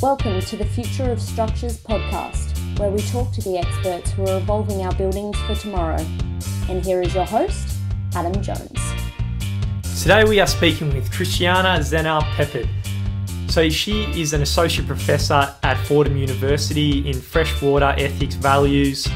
Welcome to the Future of Structures podcast, where we talk to the experts who are evolving our buildings for tomorrow. And here is your host, Adam Jones. Today we are speaking with Christiana Pepid. So she is an associate professor at Fordham University in freshwater ethics values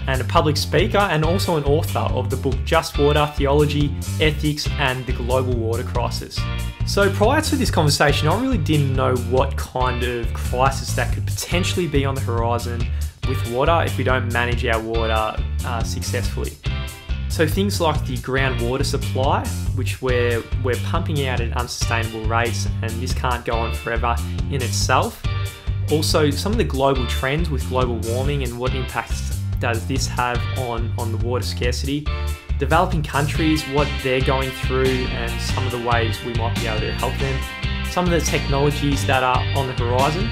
and a public speaker and also an author of the book Just Water, Theology, Ethics and the Global Water Crisis. So prior to this conversation, I really didn't know what kind of crisis that could potentially be on the horizon with water if we don't manage our water successfully. So things like the groundwater supply, which we're pumping out at unsustainable rates, and this can't go on forever in itself. Also, some of the global trends with global warming and what impacts does this have on the water scarcity. Developing countries, what they're going through and some of the ways we might be able to help them. Some of the technologies that are on the horizon.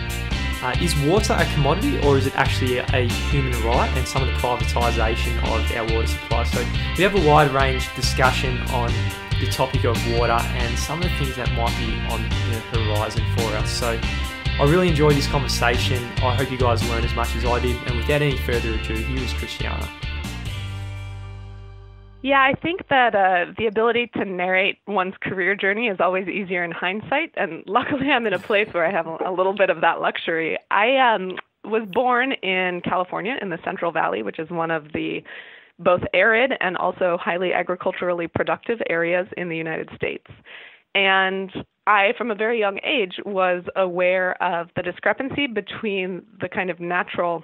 Is water a commodity or is it actually a human right, and some of the privatisation of our water supply? So we have a wide range discussion on the topic of water and some of the things that might be on the horizon for us. So I really enjoyed this conversation. I hope you guys learned as much as I did. And without any further ado, here is Christiana. Yeah, I think that the ability to narrate one's career journey is always easier in hindsight, and luckily I'm in a place where I have a little bit of that luxury. I was born in California in the Central Valley, which is one of the both arid and also highly agriculturally productive areas in the United States. And I, from a very young age, was aware of the discrepancy between the kind of natural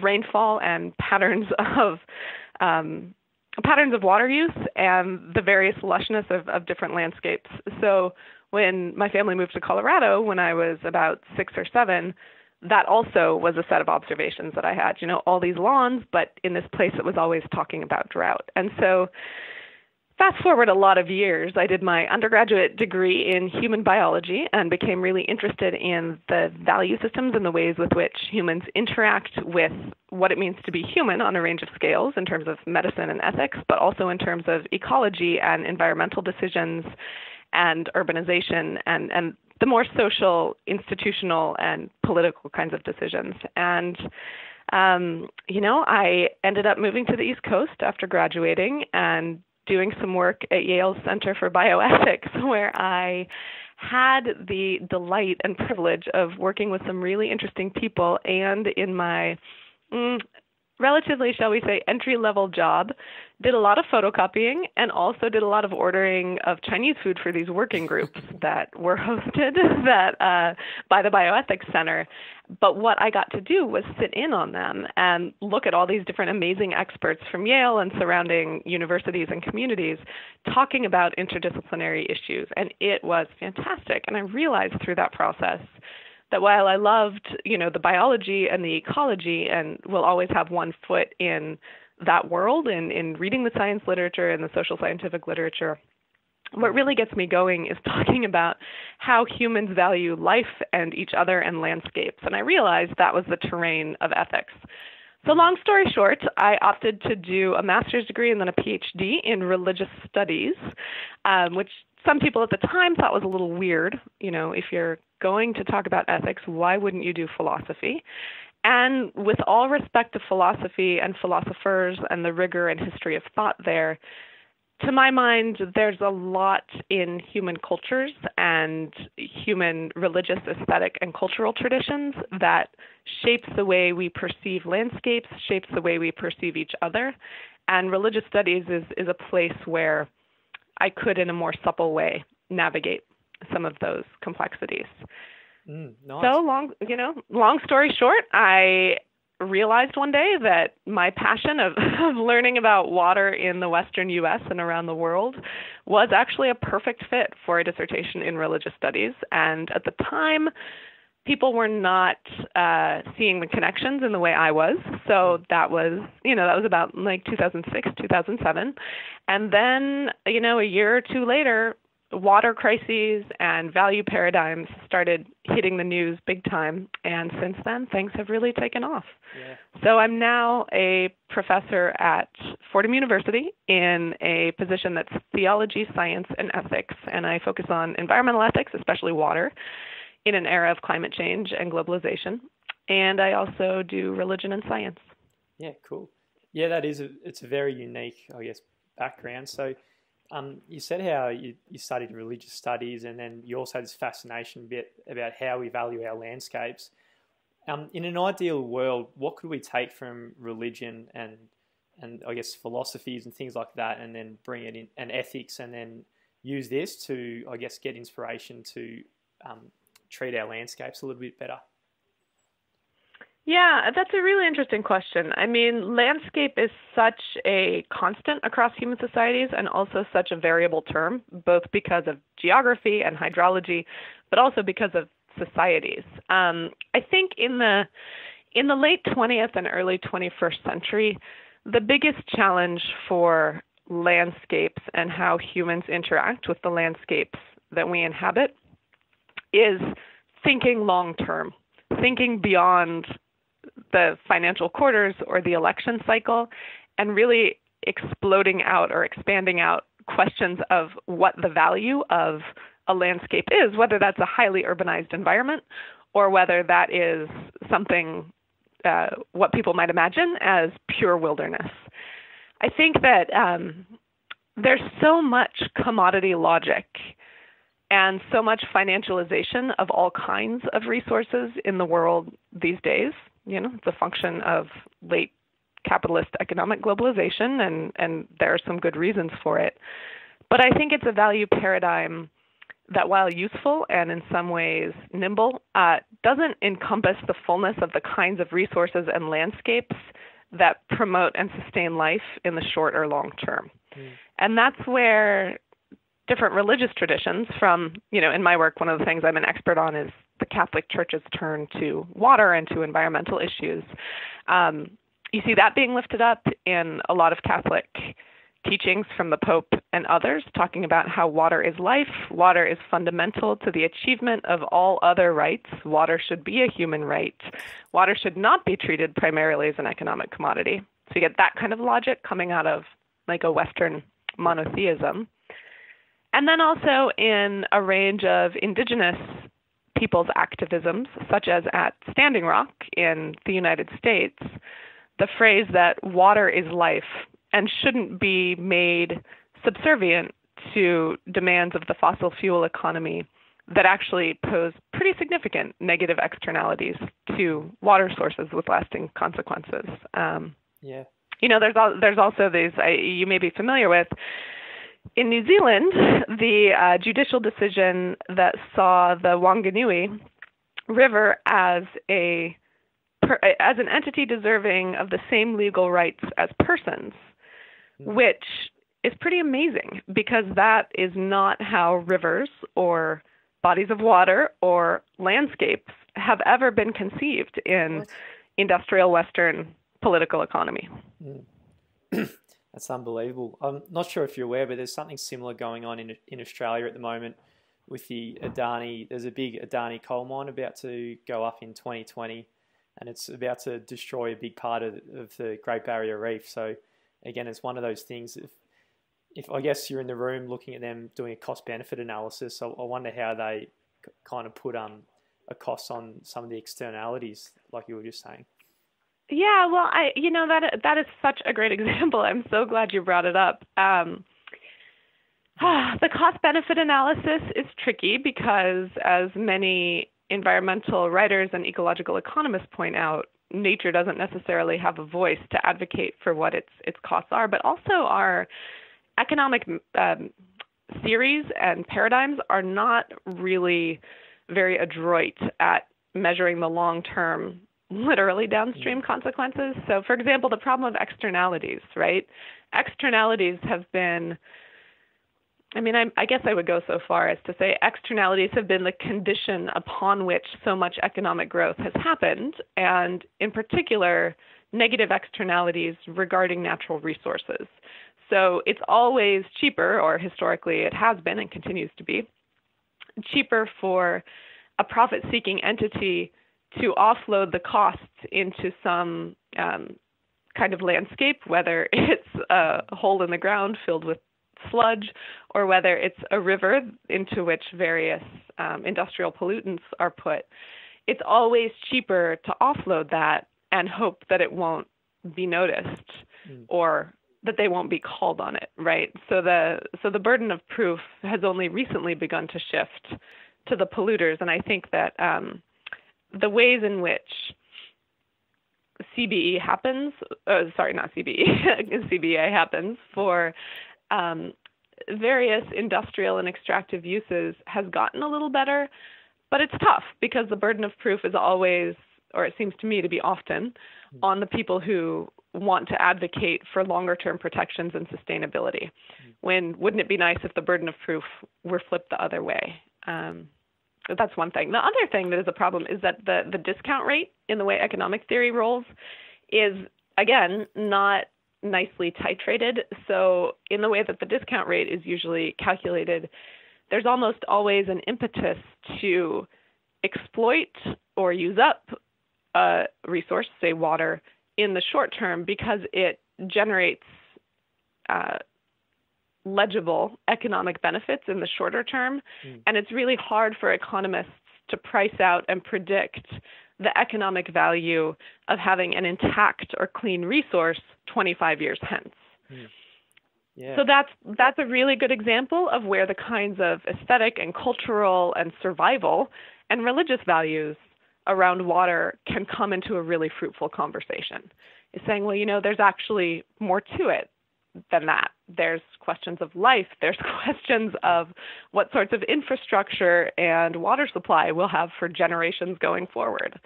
rainfall and patterns of water use and the various lushness of different landscapes. So when my family moved to Colorado when I was about 6 or 7, that also was a set of observations that I had. You know, all these lawns, but in this place it was always talking about drought. And so fast forward a lot of years, I did my undergraduate degree in human biology and became really interested in the value systems and the ways with which humans interact with what it means to be human on a range of scales in terms of medicine and ethics, but also in terms of ecology and environmental decisions and urbanization and the more social, institutional, and political kinds of decisions. And I ended up moving to the East Coast after graduating and doing some work at Yale's Center for Bioethics, where I had the delight and privilege of working with some really interesting people, and in my relatively, shall we say, entry-level job, did a lot of photocopying and also did a lot of ordering of Chinese food for these working groups that were hosted by the Bioethics Center. But what I got to do was sit in on them and look at all these different amazing experts from Yale and surrounding universities and communities talking about interdisciplinary issues. And it was fantastic. And I realized through that process that while I loved, the biology and the ecology and will always have one foot in that world and in reading the science literature and the social scientific literature, what really gets me going is talking about how humans value life and each other and landscapes. And I realized that was the terrain of ethics. So long story short, I opted to do a master's degree and then a PhD in religious studies, which some people at the time thought was a little weird. If you're going to talk about ethics, why wouldn't you do philosophy? And with all respect to philosophy and philosophers and the rigor and history of thought there, to my mind, there's a lot in human cultures and human religious, aesthetic, and cultural traditions that shapes the way we perceive landscapes, shapes the way we perceive each other. And religious studies is a place where I could, in a more supple way, navigate some of those complexities. Nice. So long story short, I realized one day that my passion of learning about water in the Western U.S. and around the world was actually a perfect fit for a dissertation in religious studies. And at the time, people were not seeing the connections in the way I was. So that was about like 2006, 2007. And then, a year or two later, water crises and value paradigms started hitting the news big time. And since then, things have really taken off. Yeah. So I'm now a professor at Fordham University in a position that's theology, science, and ethics. And I focus on environmental ethics, especially water, in an era of climate change and globalization. And I also do religion and science. Yeah, cool. Yeah, it's a very unique, I guess, background. So you said how you studied religious studies, and then you also had this fascination bit about how we value our landscapes. In an ideal world, what could we take from religion and I guess philosophies and things like that, and then bring it in, and ethics, and then use this to, I guess, get inspiration to treat our landscapes a little bit better? Yeah, that's a really interesting question. I mean, landscape is such a constant across human societies and also such a variable term, both because of geography and hydrology, but also because of societies. I think in the late 20th and early 21st century, the biggest challenge for landscapes and how humans interact with the landscapes that we inhabit is thinking long term, thinking beyond the financial quarters or the election cycle, and really exploding out or expanding out questions of what the value of a landscape is, whether that's a highly urbanized environment or whether that is something, what people might imagine as pure wilderness. I think that there's so much commodity logic and so much financialization of all kinds of resources in the world these days. You know, it's a function of late capitalist economic globalization, and there are some good reasons for it. But I think it's a value paradigm that, while useful and in some ways nimble, doesn't encompass the fullness of the kinds of resources and landscapes that promote and sustain life in the short or long term. And that's where different religious traditions from, you know, in my work, one of the things I'm an expert on is the Catholic Church's turn to water and to environmental issues. You see that being lifted up in a lot of Catholic teachings from the Pope and others, talking about how water is life, water is fundamental to the achievement of all other rights, water should be a human right, water should not be treated primarily as an economic commodity. So you get that kind of logic coming out of like a Western monotheism. And then also in a range of indigenous people's activisms, such as at Standing Rock in the United States, the phrase that water is life and shouldn't be made subservient to demands of the fossil fuel economy that actually pose pretty significant negative externalities to water sources with lasting consequences. Yeah. You know, there's also these, you may be familiar with, in New Zealand, the judicial decision that saw the Wanganui River as an entity deserving of the same legal rights as persons, which is pretty amazing because that is not how rivers or bodies of water or landscapes have ever been conceived in industrial Western political economy. That's unbelievable. I'm not sure if you're aware, but there's something similar going on in Australia at the moment with the Adani. There's a big Adani coal mine about to go up in 2020, and it's about to destroy a big part of the Great Barrier Reef. So again, it's one of those things. If I guess you're in the room looking at them doing a cost-benefit analysis, I wonder how they kind of put a cost on some of the externalities, like you were just saying. Yeah, well, that is such a great example. I'm so glad you brought it up. The cost-benefit analysis is tricky because, as many environmental writers and ecological economists point out, nature doesn't necessarily have a voice to advocate for what its costs are, but also our economic theories and paradigms are not really very adroit at measuring the long-term, literally downstream consequences. So, for example, the problem of externalities, right? Externalities have been, I guess I would go so far as to say externalities have been the condition upon which so much economic growth has happened, and in particular, negative externalities regarding natural resources. So it's always cheaper, or historically it has been and continues to be, cheaper for a profit-seeking entity to offload the costs into some kind of landscape, whether it's a hole in the ground filled with sludge or whether it's a river into which various industrial pollutants are put, it's always cheaper to offload that and hope that it won't be noticed or that they won't be called on it, right? So the burden of proof has only recently begun to shift to the polluters, and I think that the ways in which CBE happens, CBA happens for various industrial and extractive uses has gotten a little better, but it's tough because the burden of proof is always, or it seems to me to be often, on the people who want to advocate for longer term protections and sustainability. When wouldn't it be nice if the burden of proof were flipped the other way? That's one thing. The other thing that is a problem is that the discount rate in the way economic theory rolls is, again, not nicely titrated. So in the way that the discount rate is usually calculated, there's almost always an impetus to exploit or use up a resource, say water, in the short term because it generates legible economic benefits in the shorter term. And it's really hard for economists to price out and predict the economic value of having an intact or clean resource 25 years hence. Yeah. So that's a really good example of where the kinds of aesthetic and cultural and survival and religious values around water can come into a really fruitful conversation. It's saying, well, there's actually more to it than that. There's questions of life. There's questions of what sorts of infrastructure and water supply we'll have for generations going forward.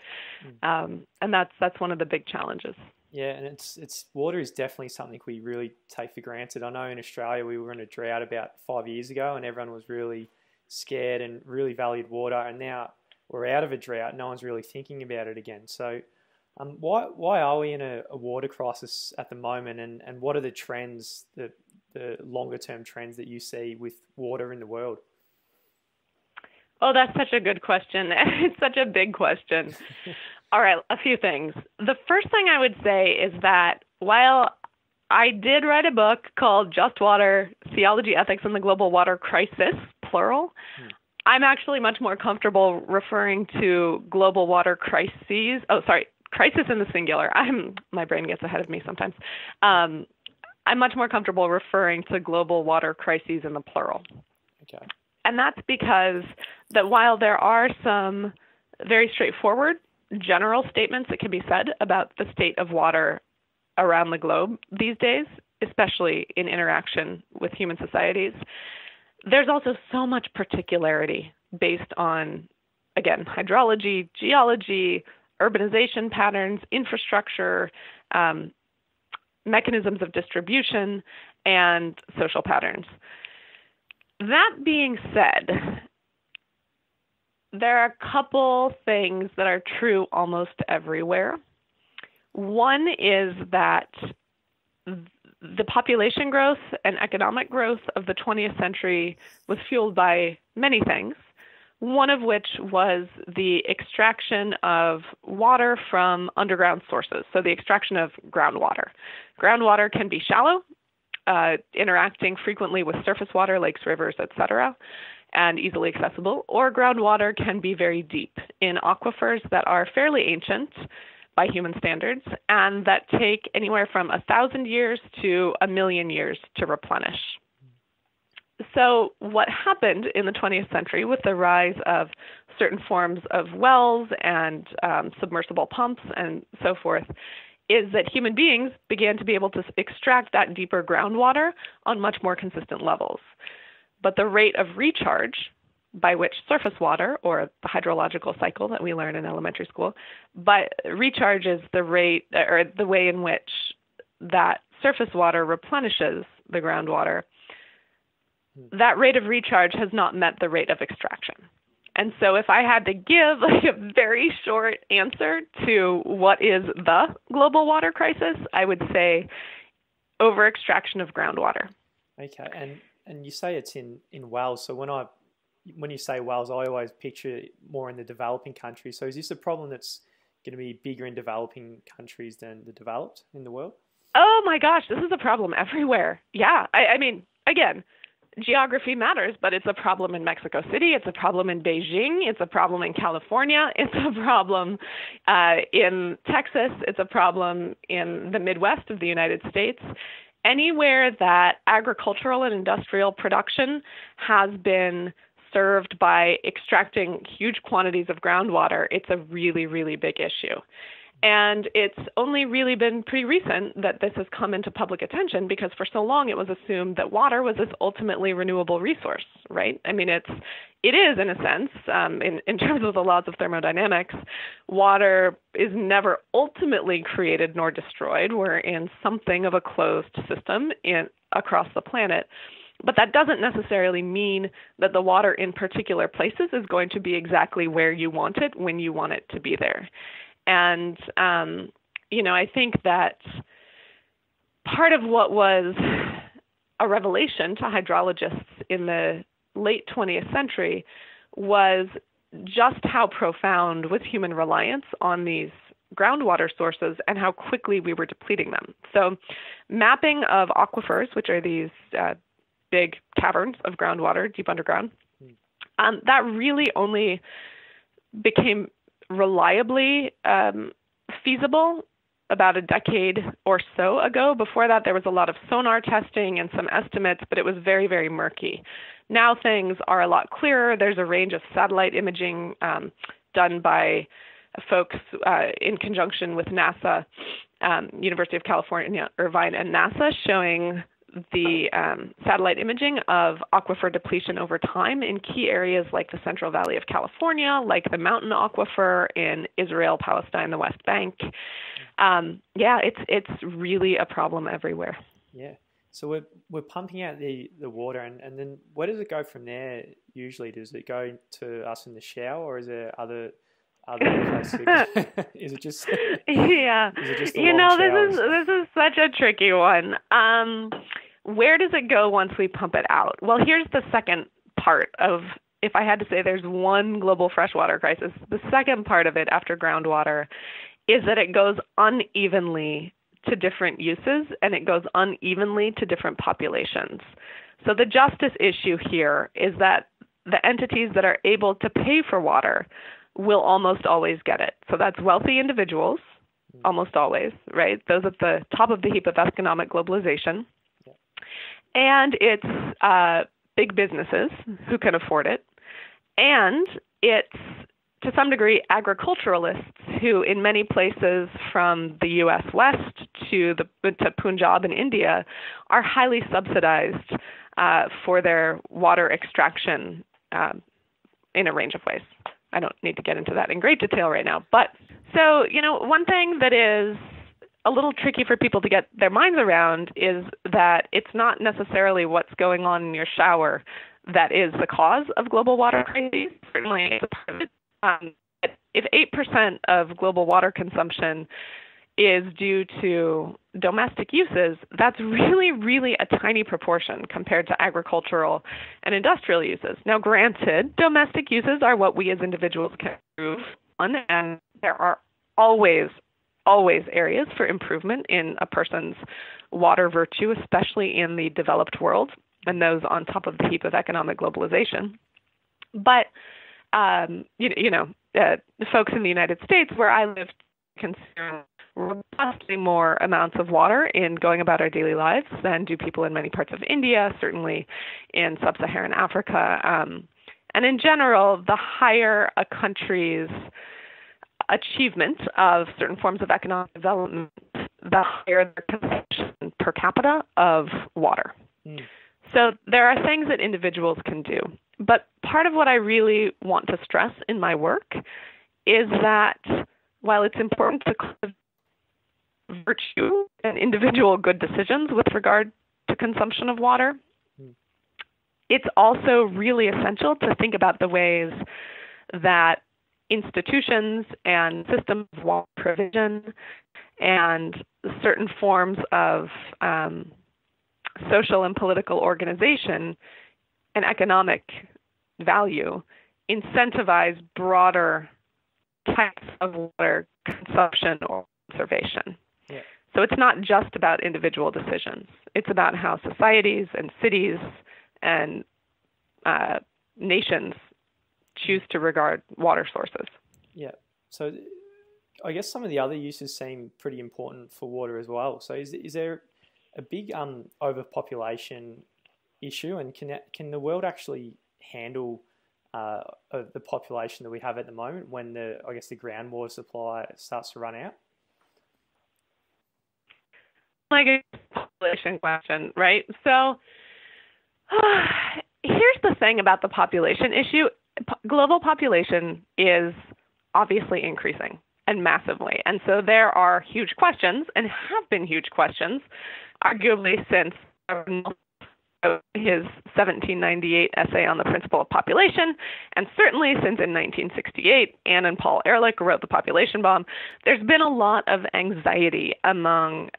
And that's one of the big challenges. Yeah, and it's water is definitely something we really take for granted. I know in Australia we were in a drought about 5 years ago and everyone was really scared and really valued water, and now we're out of a drought. No one's really thinking about it again. So why are we in a water crisis at the moment, and what are the trends, the longer term trends that you see with water in the world? Oh, that's such a good question. It's such a big question. All right, a few things. The first thing I would say is that while I did write a book called Just Water, Theology, Ethics, and the Global Water Crisis, plural, I'm actually much more comfortable referring to global water crises. Oh, sorry, crisis in the singular. My brain gets ahead of me sometimes. I'm much more comfortable referring to global water crises in the plural. Okay. And that's because that while there are some very straightforward general statements that can be said about the state of water around the globe these days, especially in interaction with human societies, there's also so much particularity based on, again, hydrology, geology, urbanization patterns, infrastructure, mechanisms of distribution, and social patterns. That being said, there are a couple things that are true almost everywhere. One is that the population growth and economic growth of the 20th century was fueled by many things, one of which was the extraction of water from underground sources, so the extraction of groundwater. Groundwater can be shallow, interacting frequently with surface water, lakes, rivers, etc., and easily accessible, or groundwater can be very deep in aquifers that are fairly ancient by human standards and that take anywhere from 1,000 years to 1,000,000 years to replenish. So what happened in the 20th century with the rise of certain forms of wells and submersible pumps and so forth is that human beings began to be able to extract that deeper groundwater on much more consistent levels. But the rate of recharge by which surface water, or the hydrological cycle that we learn in elementary school, but recharge is the rate or the way in which that surface water replenishes the groundwater. That rate of recharge has not met the rate of extraction. And so if I had to give a very short answer to what is the global water crisis, I would say over-extraction of groundwater. Okay, and you say it's in wells. So when you say wells, I always picture more in the developing countries. So is this a problem that's going to be bigger in developing countries than the developed in the world? Oh my gosh, this is a problem everywhere. Yeah, I mean, again, geography matters, but it's a problem in Mexico City. It's a problem in Beijing. It's a problem in California. It's a problem in Texas. It's a problem in the Midwest of the United States. Anywhere that agricultural and industrial production has been served by extracting huge quantities of groundwater, it's a really, really big issue. And it's only really been pretty recent that this has come into public attention, because for so long it was assumed that water was this ultimately renewable resource, right? I mean, it is in a sense, in terms of the laws of thermodynamics, water is never ultimately created nor destroyed. We're in something of a closed system across the planet. But that doesn't necessarily mean that the water in particular places is going to be exactly where you want it when you want it to be there. And, I think that part of what was a revelation to hydrologists in the late 20th century was just how profound was human reliance on these groundwater sources and how quickly we were depleting them. So mapping of aquifers, which are these big caverns of groundwater deep underground, that really only became reliably feasible about a decade or so ago. Before that, there was a lot of sonar testing and some estimates, but it was very, very murky. Now things are a lot clearer. There's a range of satellite imaging done by folks in conjunction with NASA, University of California, Irvine, and NASA, showing the satellite imaging of aquifer depletion over time in key areas like the Central Valley of California, like the mountain aquifer in Israel, Palestine, the West Bank. It's really a problem everywhere. Yeah. So we're pumping out the water, and then where does it go from there usually? Does it go to us in the shower, or is there other places? Is it just yeah? Is it just this is such a tricky one. Where does it go once we pump it out? Well, here's the second part of, if I had to say there's one global freshwater crisis, the second part of it after groundwater is that it goes unevenly to different uses, and it goes unevenly to different populations. So the justice issue here is that the entities that are able to pay for water will almost always get it. So that's wealthy individuals, almost always, right? Those at the top of the heap of economic globalization. And it's big businesses who can afford it. And it's, to some degree, agriculturalists who, in many places from the U.S. West to Punjab in India, are highly subsidized for their water extraction in a range of ways. I don't need to get into that in great detail right now. But so, one thing that is a little tricky for people to get their minds around is that it's not necessarily what's going on in your shower that is the cause of global water crises. Certainly, it's a part of it. If 8% of global water consumption is due to domestic uses, that's really, really a tiny proportion compared to agricultural and industrial uses. Now, granted, domestic uses are what we as individuals can improve on, and there are always areas for improvement in a person's water virtue, especially in the developed world and those on top of the heap of economic globalization. But, the folks in the United States where I live consume robustly more amounts of water in going about our daily lives than do people in many parts of India, certainly in sub-Saharan Africa. And in general, the higher a country's achievement of certain forms of economic development, the higher their consumption per capita of water. So there are things that individuals can do. But part of what I really want to stress in my work is that while it's important to cultivate virtue and individual good decisions with regard to consumption of water, it's also really essential to think about the ways that institutions and systems of water provision and certain forms of social and political organization and economic value incentivize broader types of water consumption or conservation. So it's not just about individual decisions. It's about how societies and cities and nations choose to regard water sources. Yeah. So I guess some of the other uses seem pretty important for water as well. So is there a big overpopulation issue, and can the world actually handle the population that we have at the moment when the groundwater supply starts to run out? Like a population question, right? So here's the thing about the population issue. Global population is obviously increasing and massively. And so there are huge questions, and have been huge questions, arguably since his 1798 essay on the principle of population, and certainly since in 1968, Anne and Paul Ehrlich wrote The Population Bomb. There's been a lot of anxiety among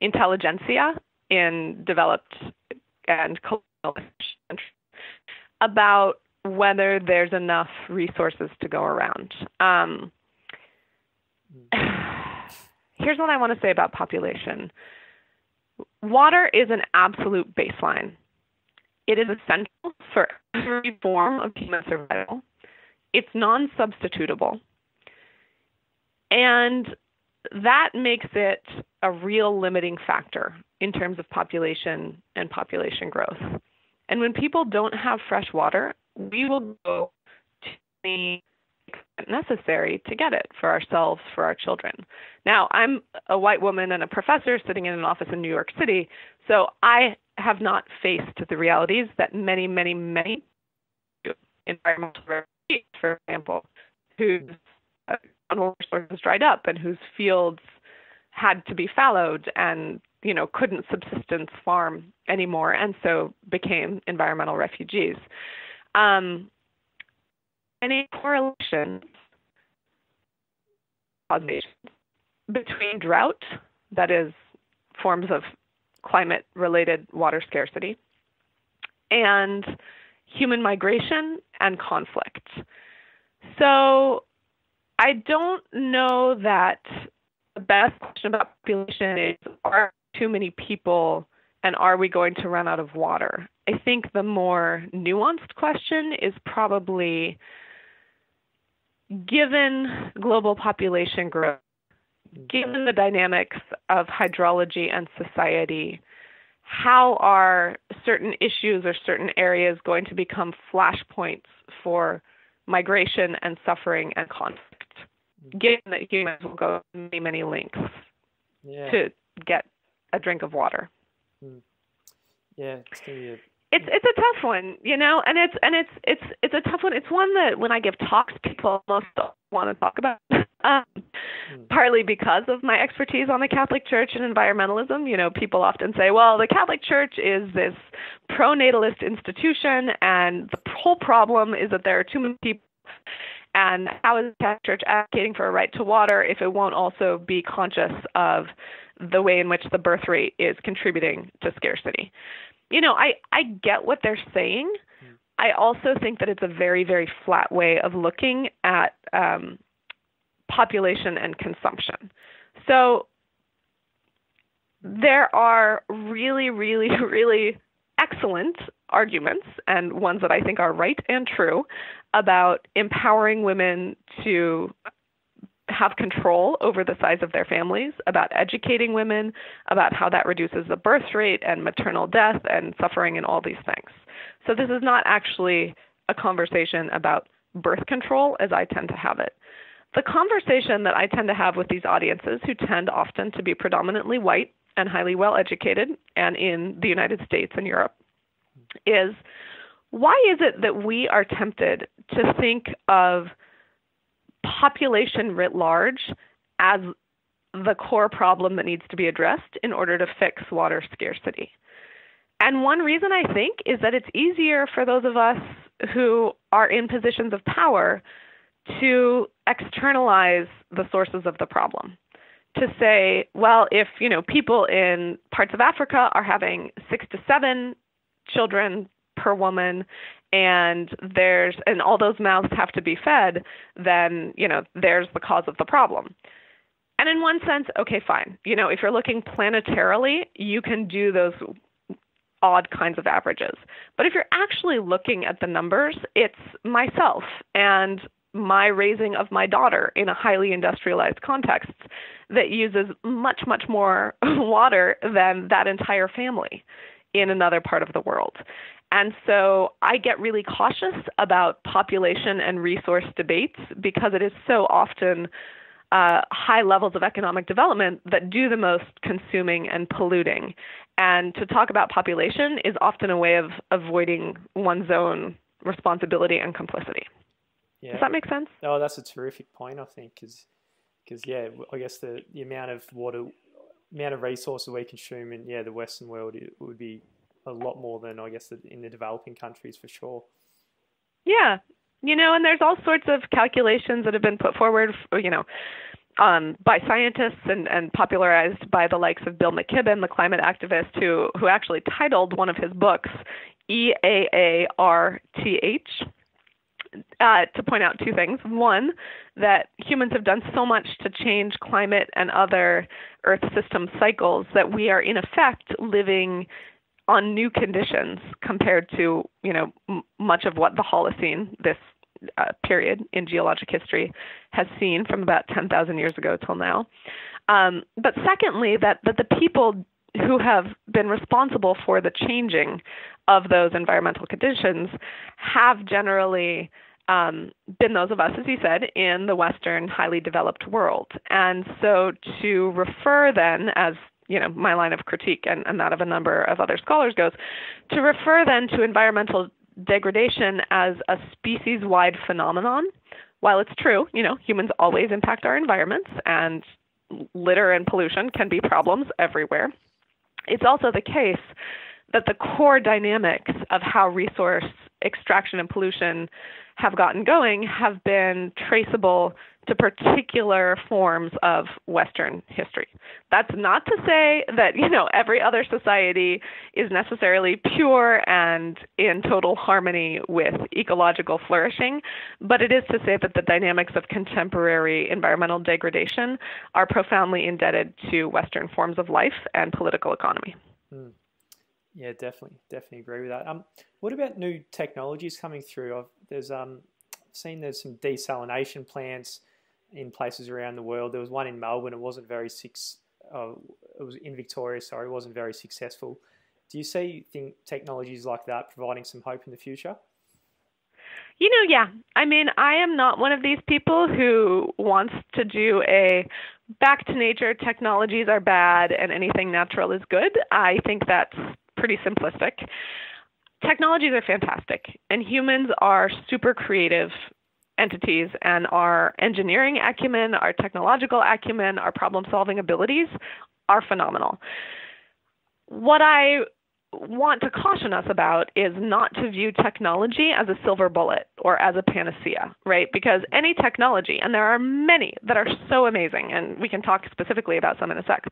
intelligentsia in developed and colonial countries about whether there's enough resources to go around. Here's what I want to say about population. Water is an absolute baseline. It is essential for every form of human survival. It's non-substitutable. And that makes it a real limiting factor in terms of population and population growth. And when people don't have fresh water, we will go to the extent necessary to get it for ourselves, for our children. Now, I'm a white woman and a professor sitting in an office in New York City, so I have not faced the realities that many, many, many environmental refugees, for example, whose water sources dried up and whose fields had to be fallowed and couldn't subsistence farm anymore, and so became environmental refugees. Any correlation between drought, that is, forms of climate-related water scarcity, and human migration and conflict. So I don't know that the best question about population is, are too many people and are we going to run out of water? I think the more nuanced question is probably, given global population growth, given the dynamics of hydrology and society, how are certain issues or certain areas going to become flashpoints for migration and suffering and conflict, given that humans will go many, many lengths to get a drink of water? Yeah, it's going to be it's a tough one, and it's a tough one. It's one that when I give talks, people almost don't want to talk about. Partly because of my expertise on the Catholic Church and environmentalism. People often say, well, the Catholic Church is this pro-natalist institution, and the whole problem is that there are too many people. And how is the Catholic Church advocating for a right to water if it won't also be conscious of the way in which the birth rate is contributing to scarcity? I get what they're saying. I also think that it's a very, very flat way of looking at population and consumption. So there are really, really, really excellent arguments, and ones that I think are right and true, about empowering women to have control over the size of their families, about educating women, about how that reduces the birth rate and maternal death and suffering and all these things. So this is not actually a conversation about birth control as I tend to have it. The conversation that I tend to have with these audiences, who tend often to be predominantly white and highly well educated, and in the United States and Europe, is, why is it that we are tempted to think of population writ large as the core problem that needs to be addressed in order to fix water scarcity? And one reason, I think, is that it's easier for those of us who are in positions of power to externalize the sources of the problem. To say, well, if people in parts of Africa are having 6 to 7 children per woman, and all those mouths have to be fed, then there's the cause of the problem. And in one sense, okay, fine. If you're looking planetarily, you can do those odd kinds of averages. But if you're actually looking at the numbers, it's myself and my raising of my daughter in a highly industrialized context that uses much, much more water than that entire family in another part of the world. And so I get really cautious about population and resource debates because it is so often high levels of economic development that do the most consuming and polluting. And to talk about population is often a way of avoiding one's own responsibility and complicity. Yeah. Does that make sense? Oh, that's a terrific point, I think, because I guess the amount of resources we consume in the Western world, it would be a lot more than, I guess, in the developing countries for sure. Yeah. And there's all sorts of calculations that have been put forward, by scientists and popularized by the likes of Bill McKibben, the climate activist, who actually titled one of his books EAARTH, to point out two things. One, that humans have done so much to change climate and other Earth system cycles that we are in effect living on new conditions compared to, much of what the Holocene, this period in geologic history, has seen from about 10,000 years ago till now. But secondly, that the people who have been responsible for the changing of those environmental conditions have generally been those of us, as you said, in the Western highly developed world. And so to refer then, as my line of critique and that of a number of other scholars goes, to refer then to environmental degradation as a species-wide phenomenon, while it's true, humans always impact our environments and litter and pollution can be problems everywhere, it's also the case that the core dynamics of how resource extraction and pollution have gotten going have been traceable to particular forms of Western history. That's not to say that, every other society is necessarily pure and in total harmony with ecological flourishing, but it is to say that the dynamics of contemporary environmental degradation are profoundly indebted to Western forms of life and political economy. Mm. Yeah, definitely agree with that. What about new technologies coming through? I've seen there's some desalination plants in places around the world. There was one in Melbourne. It wasn't very it was in Victoria. Sorry, it wasn't very successful. Do you think technologies like that providing some hope in the future? Yeah. I mean, I am not one of these people who wants to do a back to nature, technologies are bad and anything natural is good. I think that's pretty simplistic. Technologies are fantastic, and humans are super creative entities, and our engineering acumen, our technological acumen, our problem-solving abilities are phenomenal. What I want to caution us about is not to view technology as a silver bullet or as a panacea, right? Because any technology, and there are many that are so amazing, and we can talk specifically about some in a sec,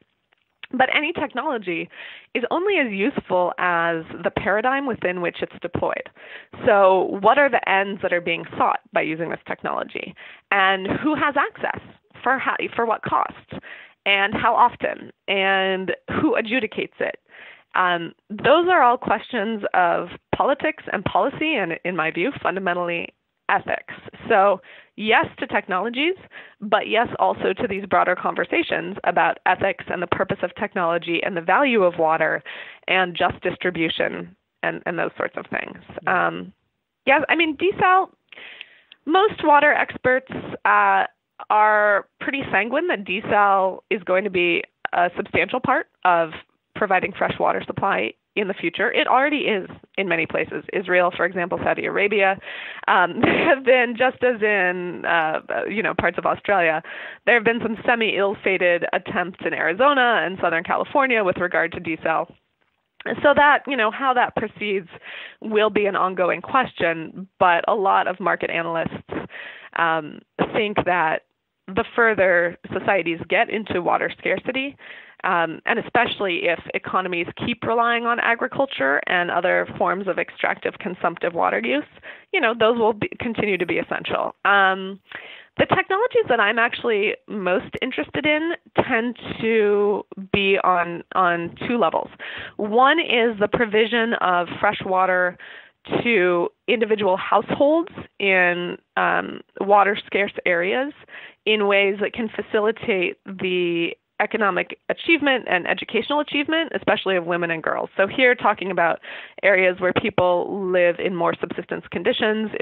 but any technology is only as useful as the paradigm within which it's deployed. So what are the ends that are being sought by using this technology? And who has access? For what cost? And how often? And who adjudicates it? Those are all questions of politics and policy, and in my view, fundamentally ethics. So yes to technologies, but yes also to these broader conversations about ethics and the purpose of technology and the value of water and just distribution and those sorts of things. Desal, most water experts are pretty sanguine that desal is going to be a substantial part of providing fresh water supply in the future. It already is in many places. Israel, for example, Saudi Arabia. There have been, just as in parts of Australia, there have been some semi-ill-fated attempts in Arizona and Southern California with regard to desal. So that, how that proceeds will be an ongoing question, but a lot of market analysts think that the further societies get into water scarcity, and especially if economies keep relying on agriculture and other forms of extractive consumptive water use, those will continue to be essential. The technologies that I'm actually most interested in tend to be on two levels. One is the provision of fresh water to individual households in water-scarce areas in ways that can facilitate the economic achievement and educational achievement, especially of women and girls. So here talking about areas where people live in more subsistence conditions,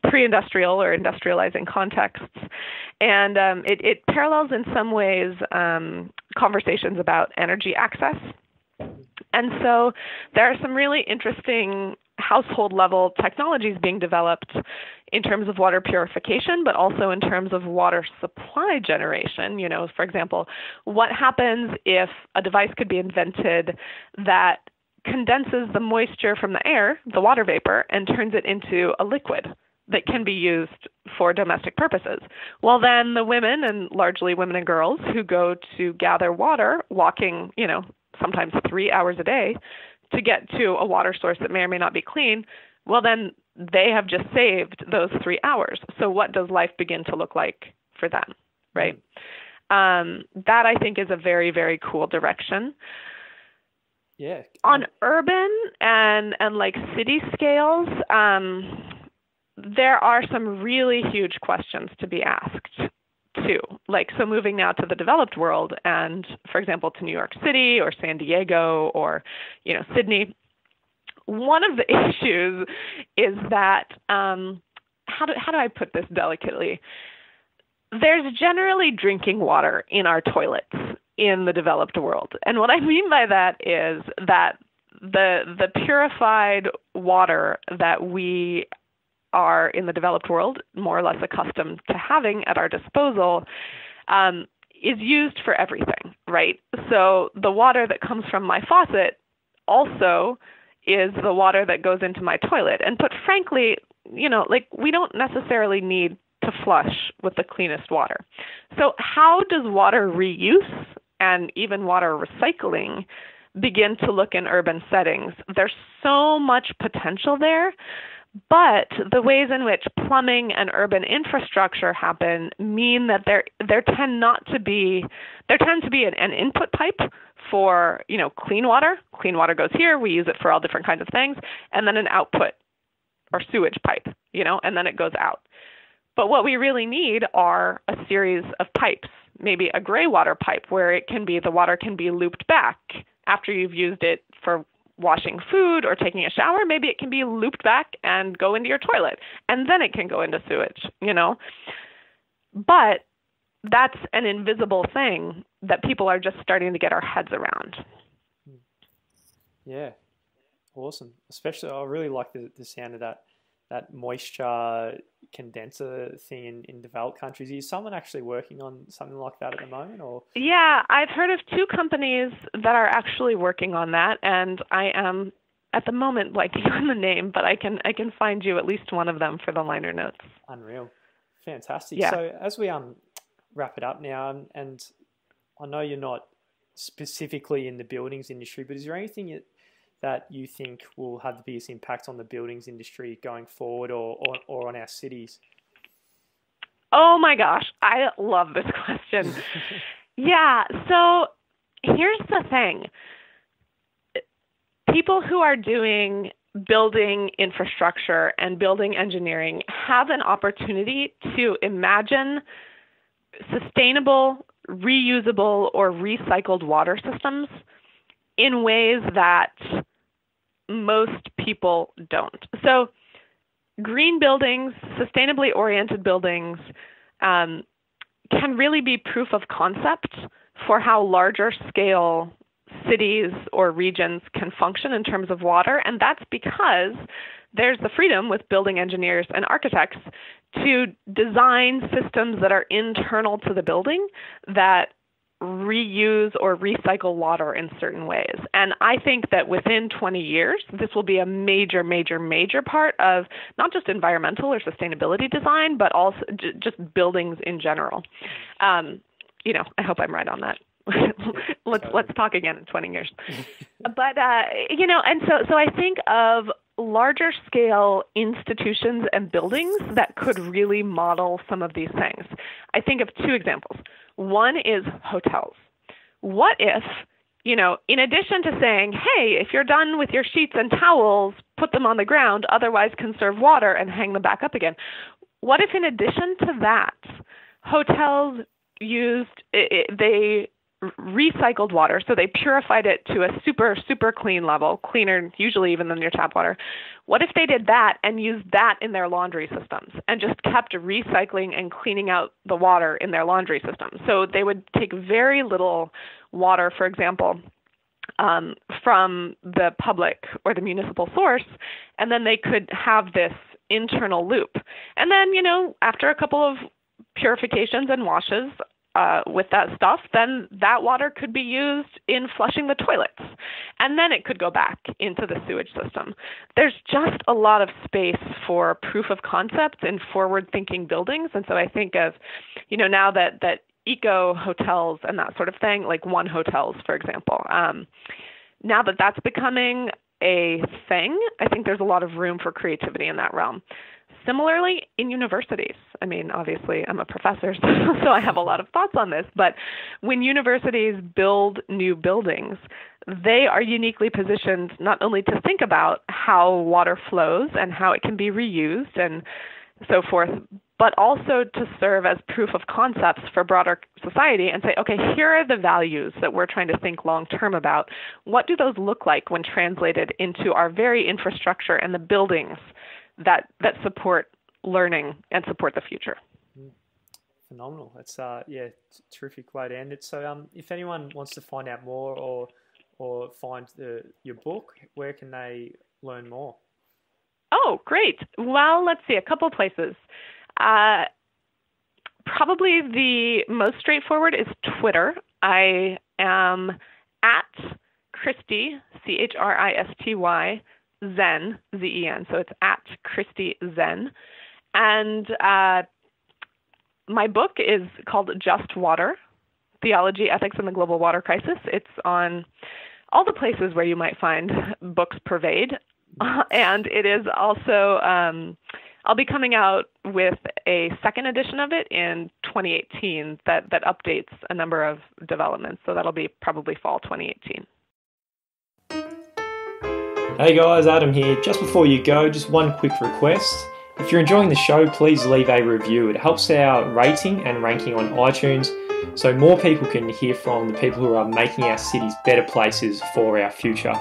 pre-industrial or industrializing contexts. And it parallels in some ways conversations about energy access. And so there are some really interesting household level technologies being developed in terms of water purification, but also in terms of water supply generation. You know, for example, what happens if a device could be invented that condenses the moisture from the air, the water vapor, and turns it into a liquid that can be used for domestic purposes? Well, then the women, and largely women and girls, who go to gather water, walking, you know, sometimes 3 hours a day to get to a water source that may or may not be clean, well, then they have just saved those 3 hours. So what does life begin to look like for them, right? That, I think, is a very, very cool direction. Yeah. On urban and like city scales, there are some really huge questions to be asked too. Like, so moving now to the developed world and, for example, to New York City or San Diego or, you know, Sydney, one of the issues is that, how do I put this delicately? There's generally drinking water in our toilets in the developed world. And what I mean by that is that the purified water that we are in the developed world more or less accustomed to having at our disposal is used for everything, right? So the water that comes from my faucet also is the water that goes into my toilet. And put frankly, you know, like, we don't necessarily need to flush with the cleanest water. So how does water reuse and even water recycling begin to look in urban settings? There's so much potential there. But the ways in which plumbing and urban infrastructure happen mean that there tends to be an input pipe for, you know, clean water. Clean water goes here. We use it for all different kinds of things, and then an output or sewage pipe, you know, and then it goes out. But what we really need are a series of pipes, maybe a gray water pipe where the water can be looped back after you've used it for washing food or taking a shower. Maybe it can be looped back and go into your toilet, and then it can go into sewage, you know. But that's an invisible thing that people are just starting to get our heads around. Yeah, awesome. Especially, I really like the sound of that moisture condenser thing in developed countries. Is someone actually working on something like that at the moment? Or yeah, I've heard of 2 companies that are actually working on that, and I am at the moment blanking on the name, but I can find you at least one of them for the liner notes. Unreal, fantastic. Yeah. So as we wrap it up now, and I know you're not specifically in the buildings industry, but is there anything that you think will have the biggest impact on the buildings industry going forward or on our cities? Oh my gosh, I love this question. Yeah, so here's the thing. People who are doing building infrastructure and building engineering have an opportunity to imagine sustainable, reusable, or recycled water systems in ways that most people don't. So green buildings, sustainably oriented buildings can really be proof of concept for how larger scale cities or regions can function in terms of water. And that's because there's the freedom with building engineers and architects to design systems that are internal to the building that reuse or recycle water in certain ways. And I think that within 20 years, this will be a major, major, major part of not just environmental or sustainability design, but also just buildings in general. You know, I hope I'm right on that. Let's talk again in 20 years. But, you know, and so I think of larger scale institutions and buildings that could really model some of these things. I think of two examples. One is hotels. What if, in addition to saying, hey, if you're done with your sheets and towels, put them on the ground, otherwise conserve water and hang them back up again. What if in addition to that, hotels they recycled water, so they purified it to a super, super clean level, cleaner usually even than your tap water. What if they did that and used that in their laundry systems and just kept recycling and cleaning out the water in their laundry systems? So they would take very little water, for example, from the public or the municipal source, and then they could have this internal loop. And then, after a couple of purifications and washes, with that stuff, then that water could be used in flushing the toilets. And then it could go back into the sewage system. There's just a lot of space for proof of concept in forward-thinking buildings. And so I think of, now that eco hotels and that sort of thing, like One Hotels, for example, now that that's becoming a thing, I think there's a lot of room for creativity in that realm. Similarly, in universities, obviously I'm a professor, so I have a lot of thoughts on this, but when universities build new buildings, they are uniquely positioned not only to think about how water flows and how it can be reused and so forth, but also to serve as proof of concepts for broader society and say, okay, here are the values that we're trying to think long-term about. What do those look like when translated into our very infrastructure and the buildings that support learning and support the future? Phenomenal. That's terrific way to end it. So if anyone wants to find out more or find your book, where can they learn more? Oh, great. Well, let's see, a couple places. Probably the most straightforward is Twitter. I am at Christy, Christy, Zen, Zen. So it's at Christy Zen. And my book is called Just Water, Theology, Ethics, and the Global Water Crisis. It's on all the places where you might find books pervade. And it is also, I'll be coming out with a second edition of it in 2018 that updates a number of developments. So that'll be probably fall 2018. Hey guys, Adam here. Just before you go, just one quick request. If you're enjoying the show, please leave a review. It helps our rating and ranking on iTunes so more people can hear from the people who are making our cities better places for our future.